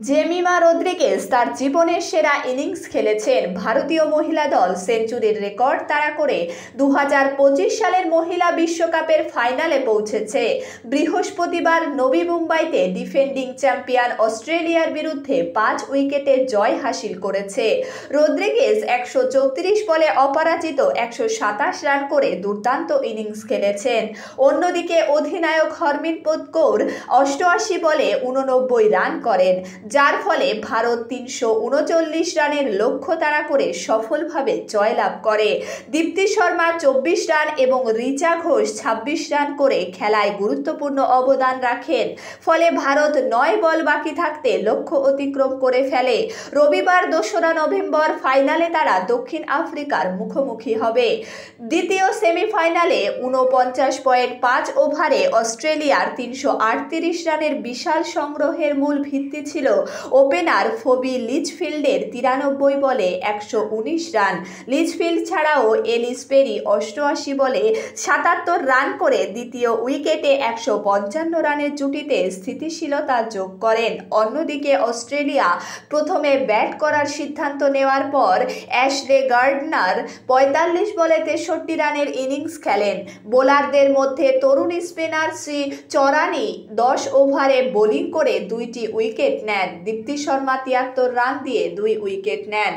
Jemimah Rodriguez তার জীবনের সেরা ইনিংস খেলেছেন। ভারতীয় মহিলা দল সেঞ্চুরির রেকর্ড তাড়া করে 2025 সালের মহিলা বিশ্বকাপের ফাইনালে পৌঁছেছে। বৃহস্পতিবার নবী মুম্বাইতে ডিফেন্ডিং চ্যাম্পিয়ন অস্ট্রেলিয়ার বিরুদ্ধে 5 উইকেটে জয় হাসিল করেছে। রদ্রিগেজ 134 বলে অপরাজিত 127 রান করে দুর্দান্ত ইনিংস খেলেছেন। অন্যদিকে অধিনায়ক হরমিনপ্রীত কৌর 88 বলে 89 রান করেন, যার ফলে ভারত 339 রানের লক্ষ্য তাড়া করে সফলভাবে জয়লাভ করে। দীপ্তি শর্মা 24 রান এবং রিচা ঘোষ 26 রান করে খেলায় গুরুত্বপূর্ণ অবদান রাখেন। ফলে ভারত 9 বল বাকি থাকতে লক্ষ্য অতিক্রম করে ফেলে। রবিবার 2রা নভেম্বর ফাইনালে তারা দক্ষিণ আফ্রিকার মুখোমুখি হবে। দ্বিতীয় সেমিফাইনালে 49.5 ওভারে অস্ট্রেলিয়ার 338 রানের বিশাল সংগ্রহের মূল ভিত্তি ছিল ওপেনার ফবি লিচফিল্ডের 93 বলে 119 রান। লিচফিল্ড ছাড়াও এলিস পেরি 88 বলে 77 রান করে দ্বিতীয় উইকেটে 155 রানের জুটিতে স্থিতিশীলতা যোগ করেন। অন্যদিকে অস্ট্রেলিয়া প্রথমে ব্যাট করার সিদ্ধান্ত নেওয়ার পর অ্যাশলে গার্ডনার 45 বলে 63 রানের ইনিংস খেলেন। বোলারদের মধ্যে তরুণ স্পিনার শ্রী চরানি 10 ওভারে বোলিং করে 2টি উইকেট নেন। দীপ্তি শর্মা 73 রান দিয়ে 2 উইকেট নেন।